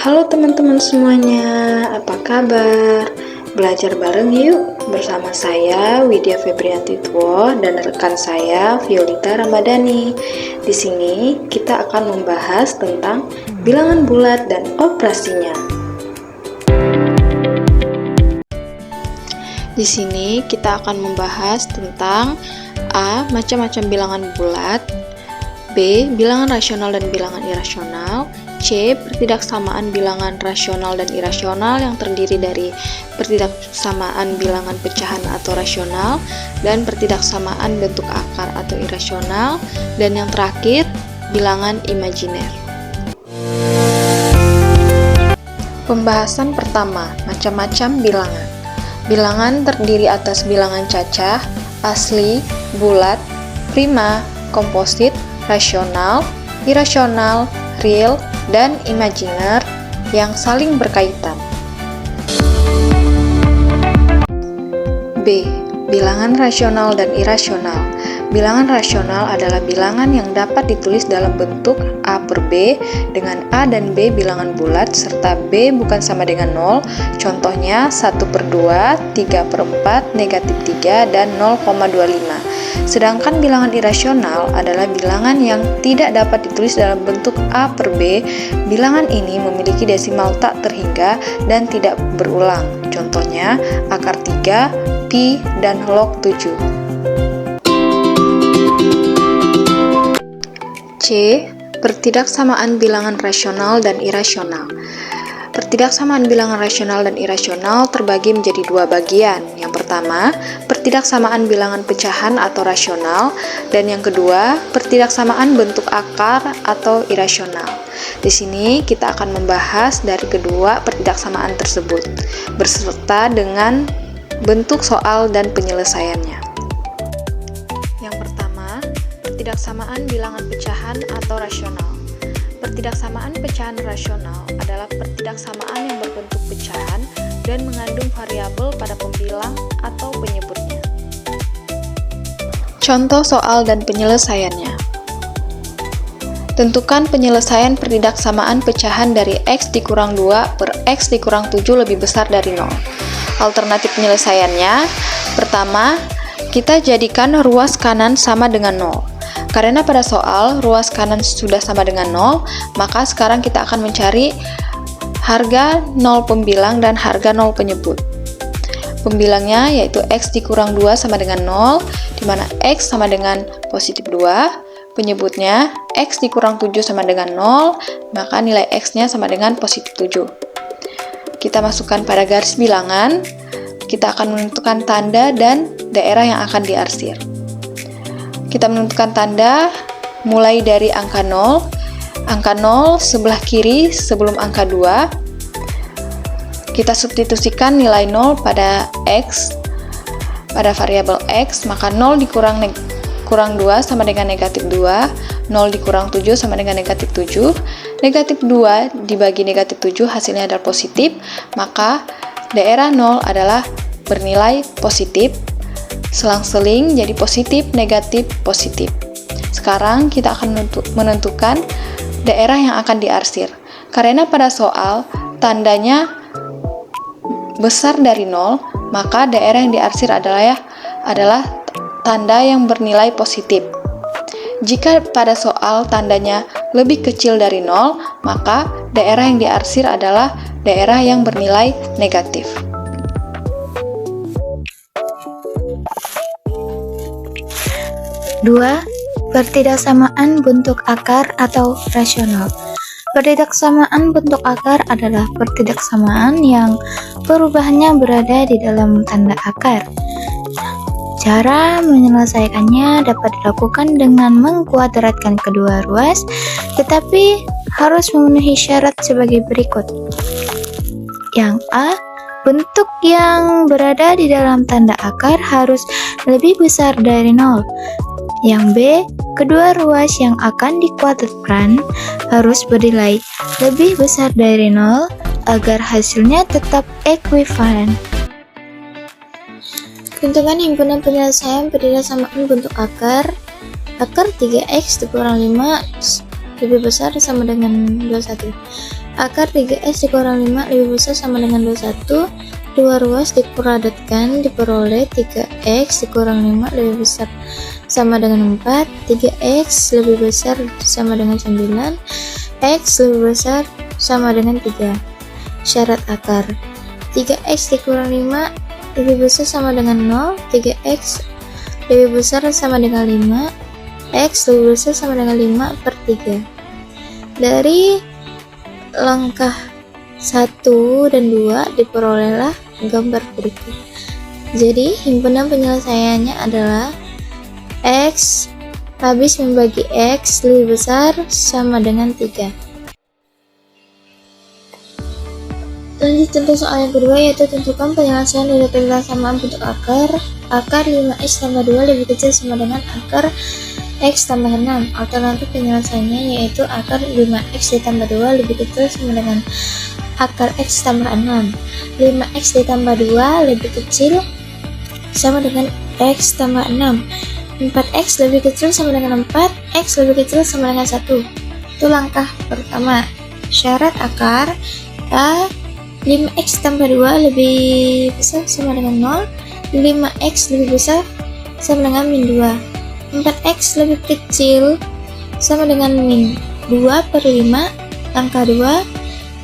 Halo teman-teman semuanya, apa kabar? Belajar bareng yuk bersama saya Widya Febrianti Tuo dan rekan saya Violita Ramadhani. Di sini kita akan membahas tentang bilangan bulat dan operasinya. Di sini kita akan membahas tentang A. Macam-macam bilangan bulat, B. Bilangan rasional dan bilangan irasional, C. Pertidaksamaan bilangan rasional dan irasional yang terdiri dari pertidaksamaan bilangan pecahan atau rasional dan pertidaksamaan bentuk akar atau irasional, dan yang terakhir bilangan imajiner. Pembahasan pertama, macam-macam bilangan. Bilangan terdiri atas bilangan cacah, asli, bulat, prima, komposit, rasional, irasional, real, dan imajiner yang saling berkaitan. B. Bilangan rasional dan irasional. Bilangan rasional adalah bilangan yang dapat ditulis dalam bentuk A per B dengan A dan B bilangan bulat serta B bukan sama dengan 0, contohnya 1 per 2, 3 per 4, negatif 3, dan 0,25. Sedangkan bilangan irasional adalah bilangan yang tidak dapat ditulis dalam bentuk A per B. Bilangan ini memiliki desimal tak terhingga dan tidak berulang, contohnya akar 3, pi, dan log 7. C. Pertidaksamaan bilangan rasional dan irasional. Pertidaksamaan bilangan rasional dan irasional terbagi menjadi dua bagian. Yang pertama, pertidaksamaan bilangan pecahan atau rasional, dan yang kedua, pertidaksamaan bentuk akar atau irasional. Di sini kita akan membahas dari kedua pertidaksamaan tersebut, beserta dengan bentuk soal dan penyelesaiannya. Yang pertama, pertidaksamaan bilangan pecahan atau rasional. Pertidaksamaan pecahan rasional adalah pertidaksamaan yang berbentuk pecahan dan mengandung variabel pada pembilang atau penyebutnya. Contoh soal dan penyelesaiannya. Tentukan penyelesaian pertidaksamaan pecahan dari X dikurang 2 per X dikurang 7 lebih besar dari 0. Alternatif penyelesaiannya, pertama, kita jadikan ruas kanan sama dengan 0. Karena pada soal ruas kanan sudah sama dengan 0, maka sekarang kita akan mencari harga 0 pembilang dan harga 0 penyebut. Pembilangnya yaitu X dikurang 2 sama dengan 0, di mana X sama dengan positif 2, penyebutnya X dikurang 7 sama dengan 0, maka nilai X-nya sama dengan positif 7. Kita masukkan pada garis bilangan, kita akan menentukan tanda dan daerah yang akan diarsir. Kita menentukan tanda mulai dari angka 0. Angka 0 sebelah kiri sebelum angka 2. Kita substitusikan nilai 0 pada X, pada variabel X, maka 0 kurang 2 sama dengan negatif 2, 0 dikurang 7 sama dengan negatif 7, negatif 2 dibagi negatif 7 hasilnya adalah positif, maka daerah 0 adalah bernilai positif. Selang-seling jadi positif, negatif, positif. Sekarang kita akan menentukan daerah yang akan diarsir. Karena pada soal tandanya besar dari 0, maka daerah yang diarsir adalah tanda yang bernilai positif. Jika pada soal tandanya lebih kecil dari 0, maka daerah yang diarsir adalah daerah yang bernilai negatif. 2. Pertidaksamaan bentuk akar atau rasional. Pertidaksamaan bentuk akar adalah pertidaksamaan yang perubahannya berada di dalam tanda akar. Cara menyelesaikannya dapat dilakukan dengan mengkuadratkan kedua ruas, tetapi harus memenuhi syarat sebagai berikut. Yang A, bentuk yang berada di dalam tanda akar harus lebih besar dari 0. Yang B, kedua ruas yang akan dikuadratkan harus bernilai lebih besar dari 0 agar hasilnya tetap ekuivalen. Hitungan himpunan penyelesaian pertidaksamaan bentuk akar. Akar 3x dikurang 5 lebih besar sama dengan 21. Akar 3x dikurang 5 lebih besar sama dengan 21. Dua ruas dipadatkan diperoleh 3x dikurang 5 lebih besar sama dengan 4. 3x lebih besar sama dengan 9. X lebih besar sama dengan 3. Syarat akar 3x dikurang 5 lebih besar sama dengan 0. 3x lebih besar sama dengan 5. X lebih besar sama dengan 5 per 3. Dari langkah 1 dan 2 diperolehlah gambar berikut. Jadi himpunan penyelesaiannya adalah X habis membagi X lebih besar sama dengan 3. Lanjut contoh soal yang kedua, yaitu tentukan penyelesaian dari persamaan bentuk akar. Akar 5x tambah 2 lebih kecil sama dengan akar x tambah 6. Alternatif penyelesaiannya yaitu akar 5x ditambah 2 lebih kecil sama dengan akar x tambah 6. 5x ditambah 2 lebih kecil sama dengan x tambah 6. 4x lebih kecil sama dengan 4, x lebih kecil sama dengan 1. Itu langkah pertama. Syarat akar A, 5x tambah 2 lebih besar sama dengan 0. 5x lebih besar sama dengan min 2. 4x lebih kecil sama dengan min 2 per 5. Langkah 2.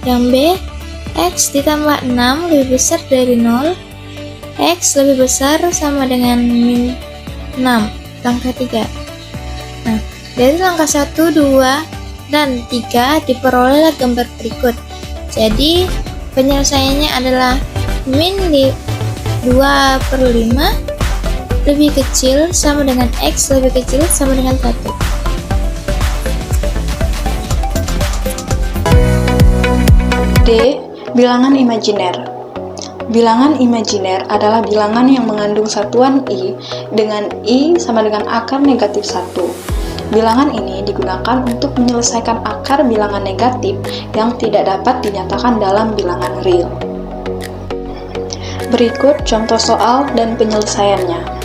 Yang B, x ditambah 6 lebih besar dari 0. X lebih besar sama dengan min 6. Langkah 3. Nah, dari langkah 1, 2, dan 3 diperolehlah gambar berikut. Jadi penyelesaiannya adalah min 2 per 5 lebih kecil sama dengan X lebih kecil sama dengan 1. D. Bilangan imajiner. Bilangan imajiner adalah bilangan yang mengandung satuan I dengan I sama dengan akar negatif 1. Bilangan ini digunakan untuk menyelesaikan akar bilangan negatif yang tidak dapat dinyatakan dalam bilangan real. Berikut contoh soal dan penyelesaiannya.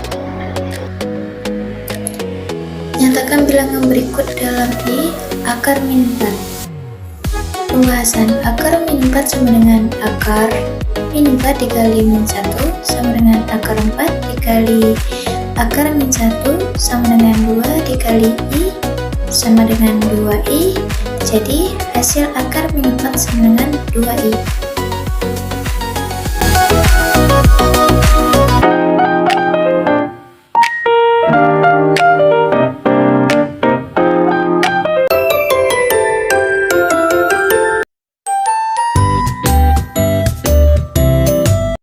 Nyatakan bilangan berikut dalam I akar min 4. Pembahasan akar min 4 sama dengan akar min 4 dikali min 1 sama dengan akar 4 dikali akar min 1 sama dengan 2 dikali I sama dengan 2I. Jadi hasil akar min 4 sama dengan 2I.